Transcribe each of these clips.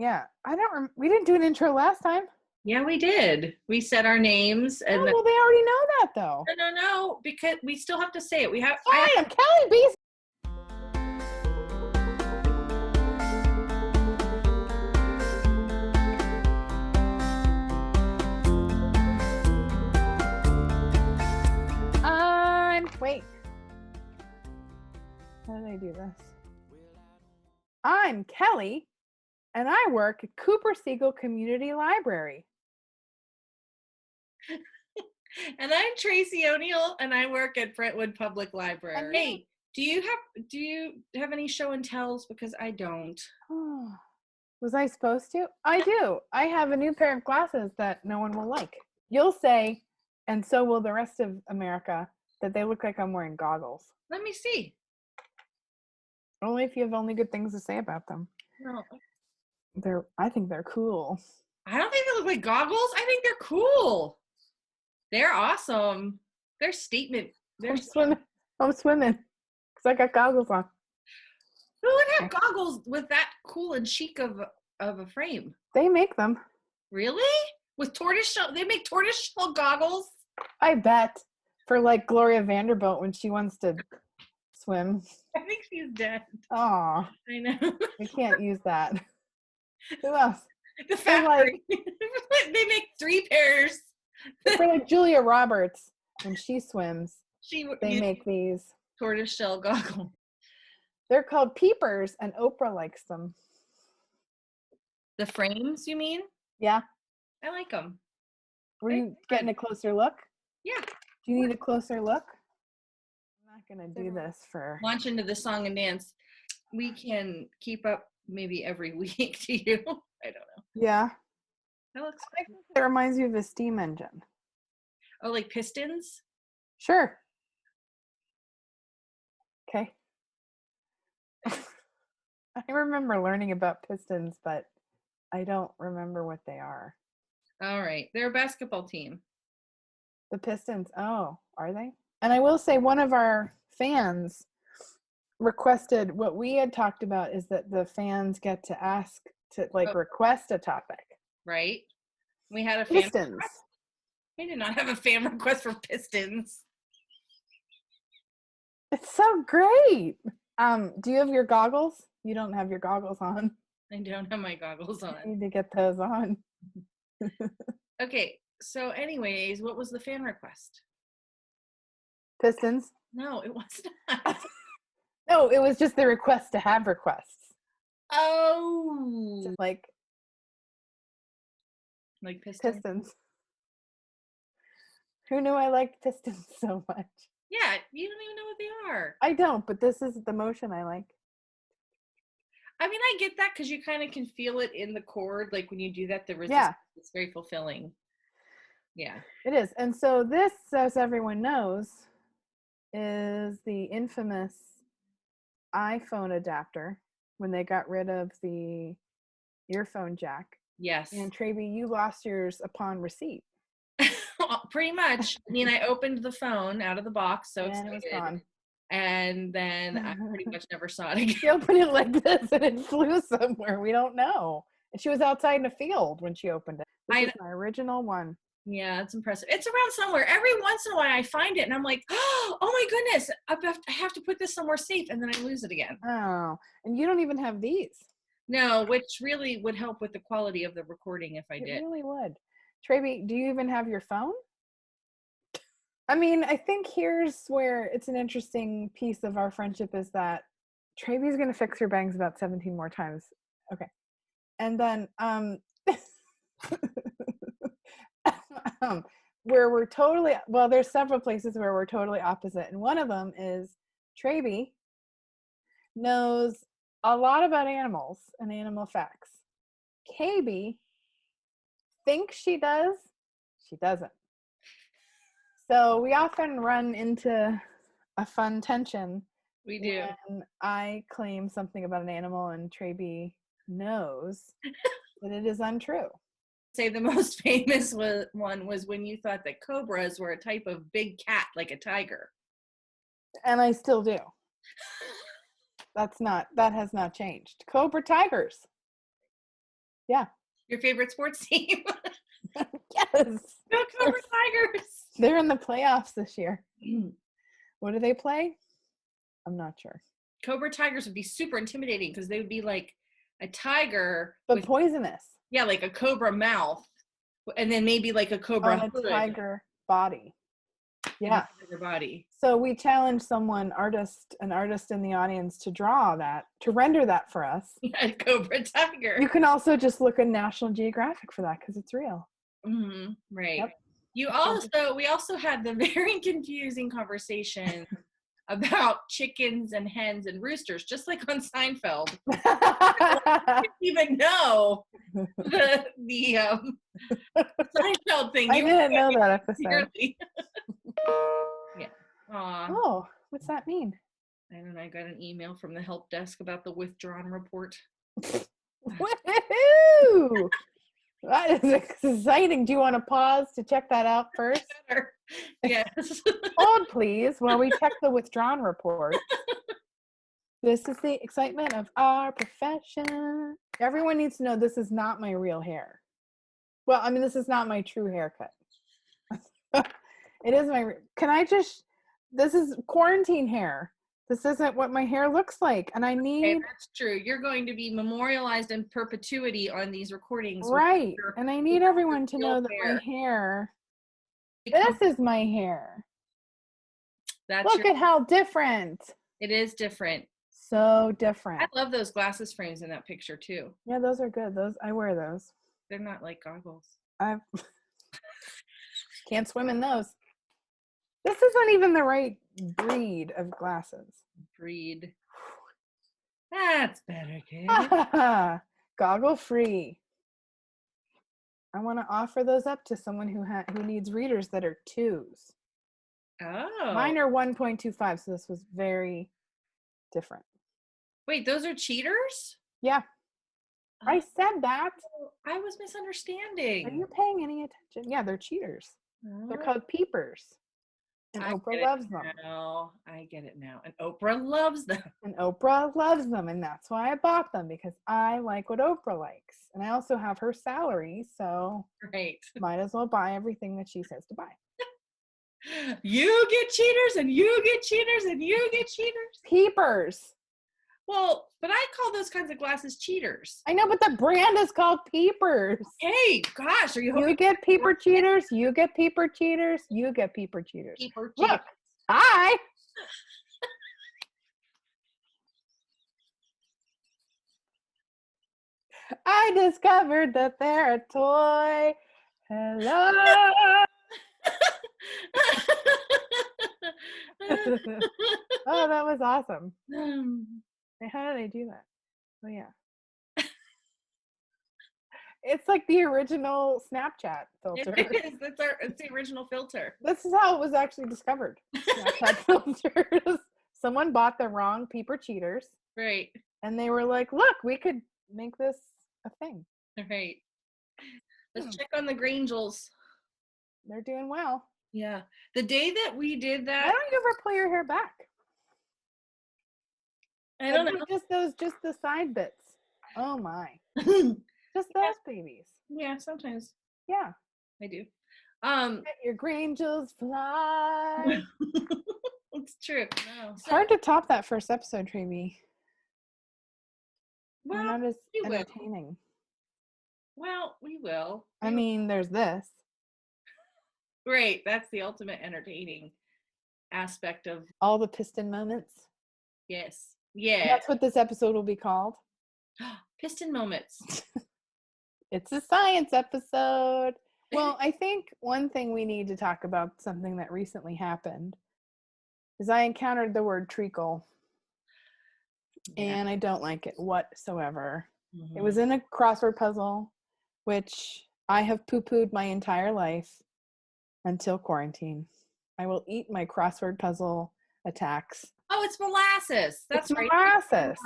Yeah. We didn't do an intro last time. Yeah, we did. We said our names and Oh, well, they already know that though. no, because we still have to say it. Fine, I'm Kelly Bees. Wait. How did I do this? I'm Kelly, and I work at Cooper Siegel Community Library. And I'm Tracy O'Neill, and I work at Brentwood Public Library. Hey, do you have any show and tells? Because I don't. Oh, was I supposed to? I do. I have a new pair of glasses that no one will like. You'll say, and so will the rest of America, that they look like I'm wearing goggles. Let me see. Only if you have only good things to say about them. No. I think they're cool. I don't think they look like goggles. I think they're cool. They're awesome. They're statement. I'm swimming. Because I got goggles on. Who would have goggles with that cool and chic of a frame? They make them. Really? With tortoiseshell? They make tortoiseshell goggles? I bet. For like Gloria Vanderbilt when she wants to swim. I think she's dead. Aw. I know. We can't use that. Who else? The factory. They make 3 pairs. For like Julia Roberts, when she swims, they make these. Tortoiseshell goggles. They're called peepers, and Oprah likes them. The frames, you mean? Yeah. I like them. Were you getting a closer look? Yeah. Do you need a closer look? I'm not going to do this for... Launch into the song and dance. We can keep up maybe every week to you. I don't know. Yeah. That looks cool. It reminds you of a steam engine. Oh, like pistons? Sure. Okay. I remember learning about pistons, but I don't remember what they are. All right. They're a basketball team. The Pistons. Oh, are they? And I will say one of our fans requested, what we had talked about is that the fans get to ask to request a topic. Right. We had a fan Pistons. Request. We did not have a fan request for Pistons. It's so great. Do you have your goggles? You don't have your goggles on. I don't have my goggles on. You need to get those on. Okay. So anyways, what was the fan request? Pistons? No, it was not. No, it was just the request to have requests. Oh. Just like Pistons? Who knew I liked Pistons so much? Yeah, you don't even know what they are. I don't, but this is the motion I like. I mean, I get that because you kind of can feel it in the chord. Like when you do that, the resistance is very fulfilling. Yeah. It is. And so this, as everyone knows, is the infamous iPhone adapter when they got rid of the earphone jack. Yes. And Traby, you lost yours upon receipt. Pretty much. I mean, I opened the phone out of the box, so and it was gone. And then I pretty much never saw it again. She opened it like this and it flew somewhere. We don't know. And she was outside in a field when she opened it. This is my original one. Yeah, it's impressive. It's around somewhere. Every once in a while I find it and I'm like, oh my goodness, I have to put this somewhere safe, and then I lose it again. Oh, and you don't even have these. No, which really would help with the quality of the recording if I did. It really would. Traby, do you even have your phone? I mean, I think here's where it's an interesting piece of our friendship is that Traby's going to fix her bangs about 17 more times. Okay. And then where we're totally, well, there's several places where we're totally opposite. And one of them is Traby knows a lot about animals and animal facts. KB thinks she does, she doesn't. So we often run into a fun tension. We do. When I claim something about an animal and Traby knows that it is untrue. Say the most famous one was when you thought that cobras were a type of big cat, like a tiger. And I still do. That has not changed. Cobra tigers. Yeah. Your favorite sports team? Yes. Go Cobra Tigers! They're in the playoffs this year. What do they play? I'm not sure. Cobra Tigers would be super intimidating because they would be like a tiger, but poisonous. Yeah, like a cobra mouth, and then maybe like a cobra on a hood. tiger body. Yeah. Tiger body. So we challenged an artist in the audience to render that for us. A cobra tiger. You can also just look at National Geographic for that because it's real. Mm-hmm. Right. Yep. We also had the very confusing conversation about chickens and hens and roosters, just like on Seinfeld. I didn't even know the Seinfeld thing. I didn't know that episode. Yeah. Aww. Oh, what's that mean? I don't know. I got an email from the help desk about the withdrawn report. Woohoo! That is exciting. Do you want to pause to check that out first? Yes. Hold, please, while we check the withdrawn report. This is the excitement of our profession. Everyone needs to know this is not my real hair. Well, I mean, this is not my true haircut. It is this is quarantine hair. This isn't what my hair looks like. And I need... Okay, that's true. You're going to be memorialized in perpetuity on these recordings. Right. And I need everyone to know that my hair... This is my hair. Look at how different. It is different. So different. I love those glasses frames in that picture too. Yeah, those are good. I wear those. They're not like goggles. I can't swim in those. This isn't even the right breed of glasses. Breed. That's better, kid. Goggle free. I want to offer those up to someone who needs readers that are 2s. Oh. Mine are 1.25, so this was very different. Wait, those are cheaters? Yeah. I said that. I was misunderstanding. Are you paying any attention? Yeah, they're cheaters. Oh. They're called peepers. And Oprah loves them. No, I get it now. And Oprah loves them. And Oprah loves them. And that's why I bought them, because I like what Oprah likes. And I also have her salary, so might as well buy everything that she says to buy. You get cheaters, and you get cheaters, and you get cheaters. Peepers. Well, but I call those kinds of glasses cheaters. I know, but the brand is called Peepers. Hey, gosh, are you? You get peeper cheaters. You get peeper cheaters. You get peeper cheaters. Peeper cheaters. Look, hi. I discovered that they're a toy. Hello. Oh, that was awesome. How did I do that? Oh, yeah. It's like the original Snapchat filter. It is. It's the original filter. This is how it was actually discovered. Snapchat filters. Someone bought the wrong peeper cheaters. Right. And they were like, look, we could make this a thing. Right. Let's check on the Grangels. They're doing well. Yeah. The day that we did that. Why don't you ever pull your hair back? I don't know. Just the side bits. Oh my. Just those babies. Yeah, sometimes. Yeah. I do. Let your Grangels fly. It's true. No. It's hard to top that first episode, Traby. Well, not as we entertaining. Well, we will. I mean, there's this. Right. That's the ultimate entertaining aspect of all the piston moments. Yes. Yeah. That's what this episode will be called. Piston moments. It's a science episode. Well, I think one thing we need to talk about, something that recently happened, is I encountered the word treacle. Yeah. And I don't like it whatsoever. Mm-hmm. It was in a crossword puzzle, which I have poo-pooed my entire life until quarantine. I will eat my crossword puzzle attacks. Oh, it's molasses. That's right. Molasses.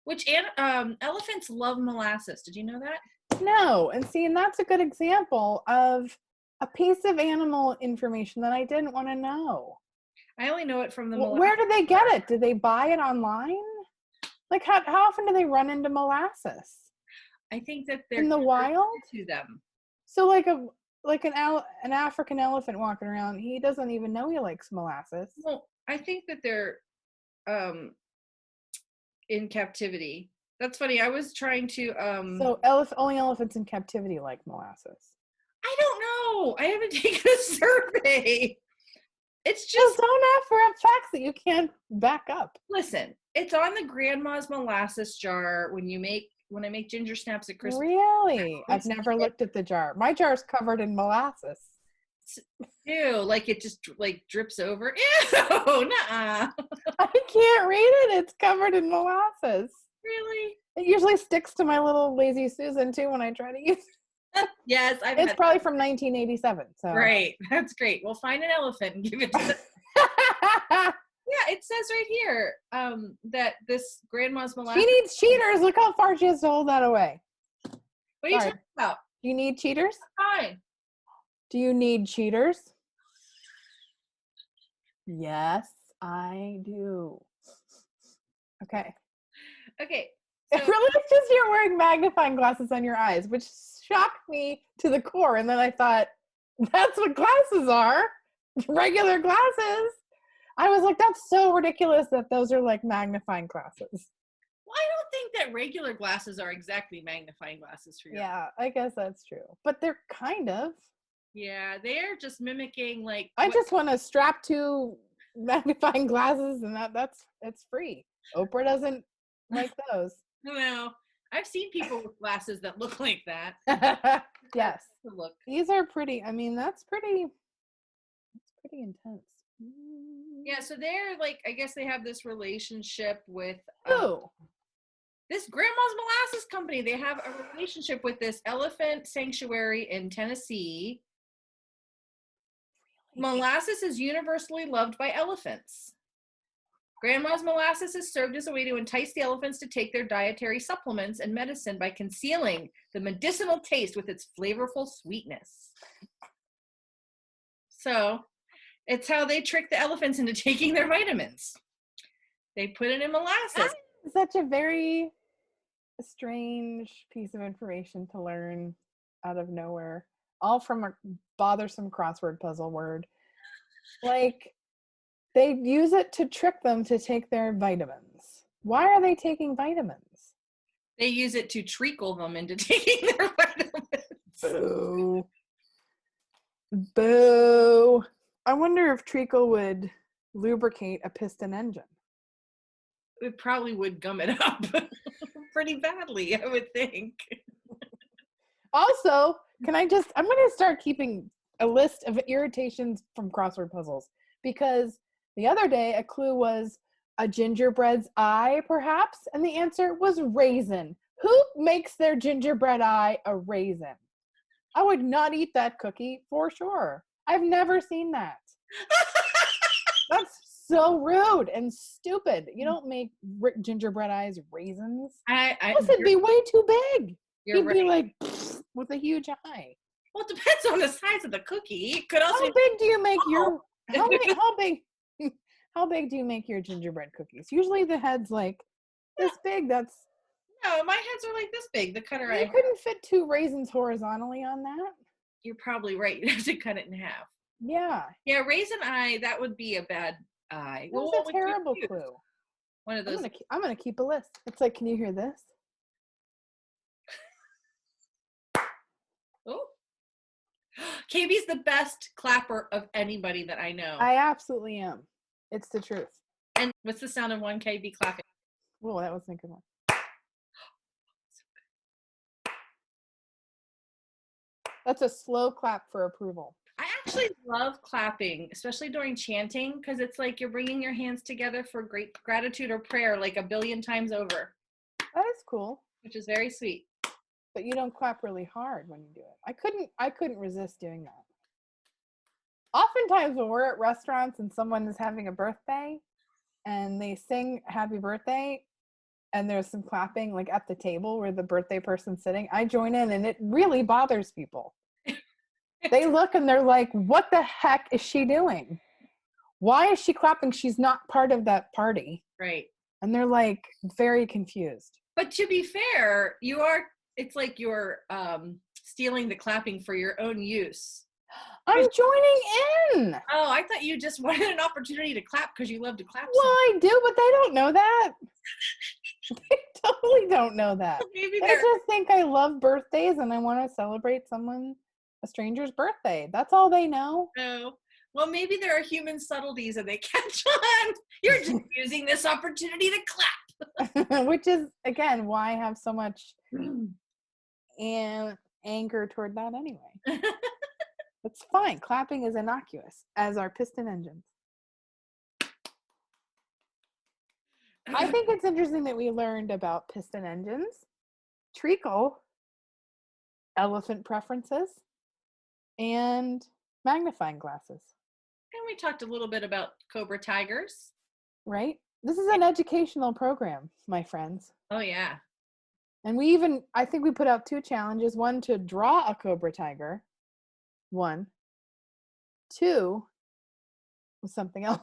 Which elephants love molasses. Did you know that? No. And that's a good example of a piece of animal information that I didn't want to know. I only know it from the molasses. Where do they get it? Do they buy it online? Like how often do they run into molasses? I think that they're in the wild to them. So like an African elephant walking around, he doesn't even know he likes molasses. Well, I think that they're in captivity. That's funny. I was trying to So only elephants in captivity like molasses. I don't know. I haven't taken a survey. It's Just just don't have for facts that you can't back up. listen. It's on the grandma's molasses jar when I make ginger snaps at Christmas. Really? I've never looked at the jar. My jar's covered in molasses. Ew, like it just like drips over. Ew, nuh-uh. I can't read it. It's covered in molasses. Really? It usually sticks to my little Lazy Susan too when I try to use it. Yes, It's probably from 1987. So Right. That's great. We'll find an elephant and give it to them. Yeah, it says right here that this grandma's molasses. She needs cheaters. Look how far she has to hold that away. What are you talking about? You need cheaters? Fine. Do you need cheaters? Yes, I do. Okay. Okay. It really is just you're wearing magnifying glasses on your eyes, which shocked me to the core. And then I thought, that's what glasses are. Regular glasses. I was like, that's so ridiculous that those are like magnifying glasses. Well, I don't think that regular glasses are exactly magnifying glasses for you. Yeah, I guess that's true. But they're kind of. Yeah, they're just mimicking like. I just want to strap two magnifying glasses, and it's free. Oprah doesn't like those. No, I've seen people with glasses that look like that. Yes, look. These are pretty. I mean, that's pretty intense. Yeah, so they're like, I guess they have this relationship with this grandma's molasses company. They have a relationship with this elephant sanctuary in Tennessee. Molasses is universally loved by elephants. Grandma's molasses is served as a way to entice the elephants to take their dietary supplements and medicine by concealing the medicinal taste with its flavorful sweetness. So it's how they trick the elephants into taking their vitamins. They put it in molasses. That is such a very strange piece of information to learn out of nowhere. All from a bothersome crossword puzzle word. Like, they use it to trick them to take their vitamins. Why are they taking vitamins? They use it to treacle them into taking their vitamins. Boo. Boo. I wonder if treacle would lubricate a piston engine. It probably would gum it up pretty badly, I would think. Also, I'm going to start keeping a list of irritations from crossword puzzles, because the other day a clue was a gingerbread's eye, perhaps, and the answer was raisin. Who makes their gingerbread eye a raisin? I would not eat that cookie for sure. I've never seen that. That's so rude and stupid. You don't make gingerbread eyes raisins. Plus, it'd be way too big. He'd be like with a huge eye. Well, it depends on the size of the cookie. It could also. How big do you make your? How big do you make your gingerbread cookies? Usually the head's like this big. That's. No, my heads are like this big. The cutter You couldn't fit 2 raisins horizontally on that. You're probably right. You'd have to cut it in half. Yeah. Yeah, raisin eye. That would be a bad eye. That's a terrible clue. One of those. I'm gonna keep a list. It's like, can you hear this? Oh. KB's the best clapper of anybody that I know. I absolutely am. It's the truth. And what's the sound of one KB clapping? Oh, that wasn't a good one. That's a slow clap for approval. I actually love clapping, especially during chanting, because it's like you're bringing your hands together for great gratitude or prayer like a billion times over. That is cool. Which is very sweet. But you don't clap really hard when you do it. I couldn't resist doing that. Oftentimes when we're at restaurants and someone is having a birthday and they sing happy birthday and there's some clapping like at the table where the birthday person's sitting, I join in, and it really bothers people. They look and they're like, what the heck is she doing? Why is she clapping? She's not part of that party. Right. And they're like very confused. But to be fair, it's like you're stealing the clapping for your own use. I'm joining in. Oh, I thought you just wanted an opportunity to clap because you love to clap. Well, I do, but they don't know that. They totally don't know that. Maybe They just think I love birthdays and I want to celebrate a stranger's birthday. That's all they know. no. Well, maybe there are human subtleties and they catch on. You're just using this opportunity to clap. Which is, again, why I have so much anger toward that anyway. It's fine. Clapping is innocuous, as are piston engines. I think it's interesting that we learned about piston engines, treacle, elephant preferences, and magnifying glasses. And we talked a little bit about cobra tigers. Right? This is an educational program, my friends. Oh, yeah. And I think we put out 2 challenges. 1 to draw a cobra tiger. 1. 2 was something else.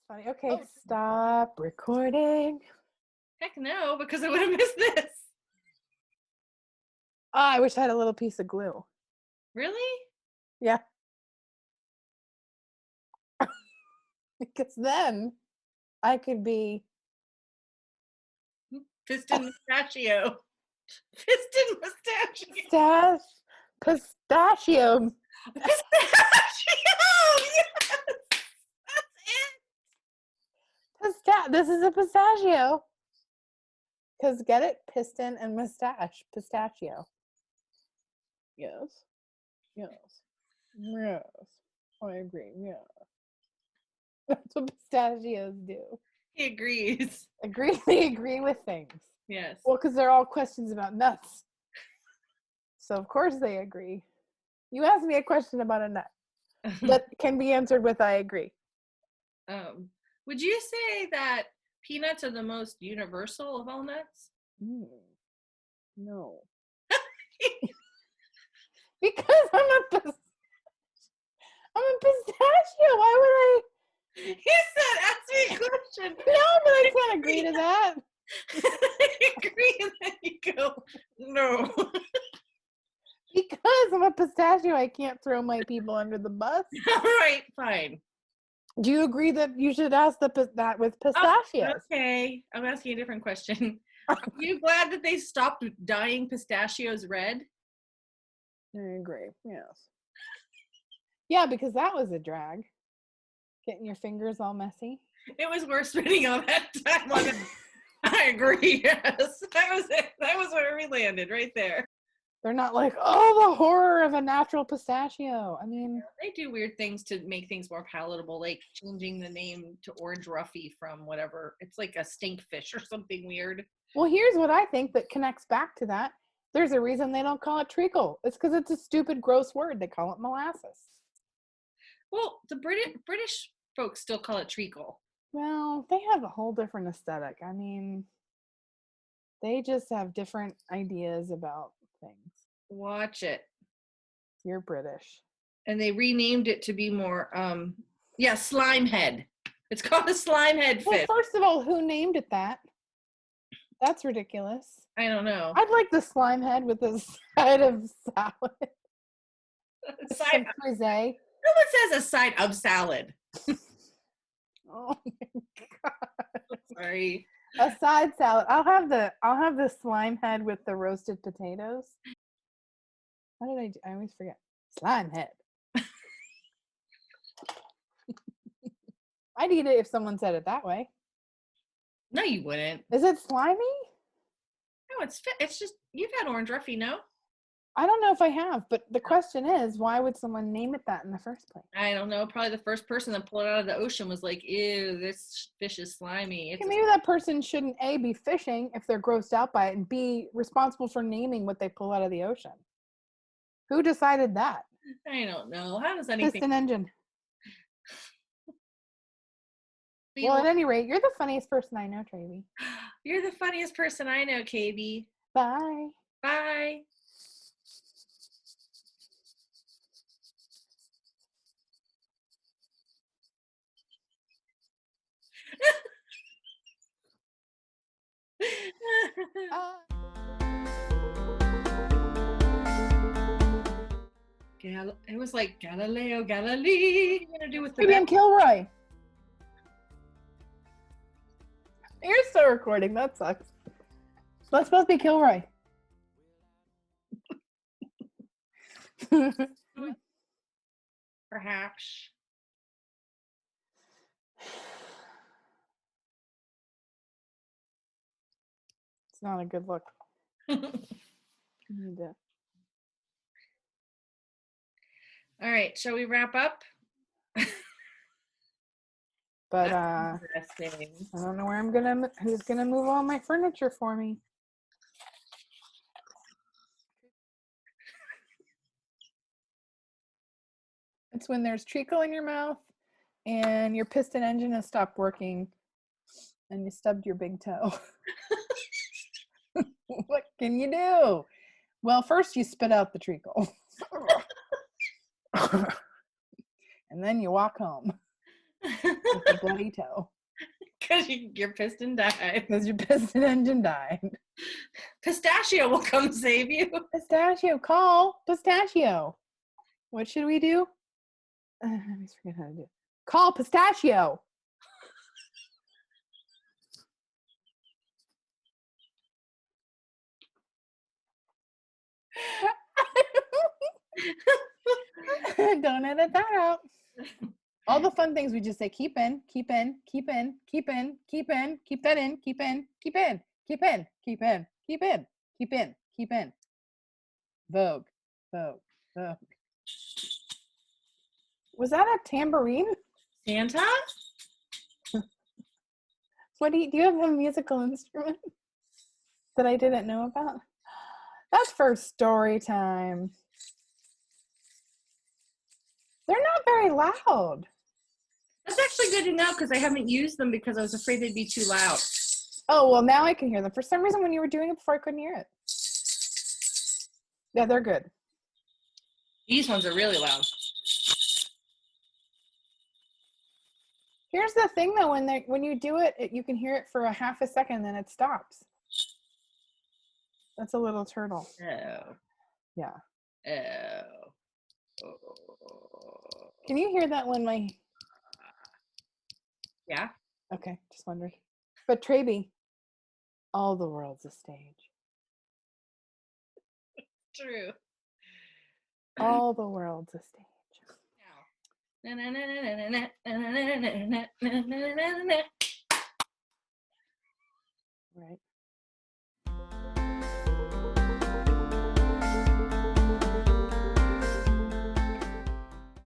Funny. Okay, stop recording. Heck no, because I would have missed this. Oh, I wish I had a little piece of glue. Really? Yeah. Because then I could be Piston mustachio. Piston mustachio. Pistachio. Pistachio! Yes! That's it. This is a pistachio. Because get it? Piston and mustache. Pistachio. Yes. Yes. Yes. I agree. Yeah. That's what pistachios do. He agrees. They agree with things. Yes. Well, because they're all questions about nuts. So of course they agree. You asked me a question about a nut that can be answered with I agree. Would you say that peanuts are the most universal of all nuts? No. Because I'm a pistachio. Why would I? You said ask me a question. No, but I can't agree to that. I agree, and then you go, no. Because I'm a pistachio, I can't throw my people under the bus. All right, fine. Do you agree that you should ask that with pistachios? Okay, I'm asking a different question. Are you glad that they stopped dyeing pistachios red? I agree, yes. Yeah, because that was a drag. Getting your fingers all messy. It was worth spending all that time on it. I agree, yes. That was it. That was where we landed, right there. They're not like, oh, the horror of a natural pistachio. I mean, they do weird things to make things more palatable, like changing the name to Orange Ruffy from whatever. It's like a stinkfish or something weird. Well, here's what I think that connects back to that. There's a reason they don't call it treacle. It's because it's a stupid, gross word. They call it molasses. Well, the British folks still call it treacle. Well, they have a whole different aesthetic. I mean, they just have different ideas about things. Watch it. You're British. And they renamed it to be more, slime head. It's called a slime head fish. Well, first of all, who named it that? That's ridiculous. I don't know. I'd like the slime head with a side of salad. Side of no one says a side of salad. Oh my god! Sorry. A side salad. I'll have the slime head with the roasted potatoes. What did I do? I always forget. Slime head. I'd eat it if someone said it that way. No, you wouldn't. Is it slimy? No, it's just you've had Orange Ruffy, no? I don't know if I have, but the question is, why would someone name it that in the first place? I don't know. Probably the first person that pulled it out of the ocean was like, ew, this fish is slimy. Okay, maybe that person shouldn't A, be fishing if they're grossed out by it, and B, responsible for naming what they pull out of the ocean. Who decided that? I don't know. How does anything... Piston engine. Well, at any rate, you're the funniest person I know, Traby. You're the funniest person I know, KB. Bye. Bye. It was like Galileo Galilei. What are you gonna do with the Maybe bell? I'm Kilroy. You're still recording. That sucks. Let's both be Kilroy. Perhaps. It's not a good look. Need to- All right, shall we wrap up? But Interesting. I don't know where I'm gonna. Who's gonna move all my furniture for me? It's when there's treacle in your mouth and your piston engine has stopped working and you stubbed your big toe. What can you do? Well, first you spit out the treacle. And then you walk home with a bloody toe. Because your piston died. Because your piston engine died. Pistachio will come save you. Pistachio, call Pistachio. What should we do? I always forget how to do it. Call Pistachio. Don't edit that out. All the fun things we just say, keep in, keep in, keep in, keep in, keep in, keep that in, keep in, keep in, keep in, keep in, keep in, keep in, keep in. Vogue, Vogue, Vogue. Was that a tambourine? Santa? What do you have a musical instrument that I didn't know about? That's for story time. They're not very loud. That's actually good to know because I haven't used them because I was afraid they'd be too loud. Oh, well, now I can hear them. For some reason, when you were doing it before, I couldn't hear it. Yeah, they're good. These ones are really loud. Here's the thing, though. When you do it, you can hear it for a half a second, then it stops. That's a little turtle. Oh. Yeah. Oh. Can you hear that when my... Yeah. Okay, just wondering. But Traby, all the world's a stage. True. All the world's a stage. Right.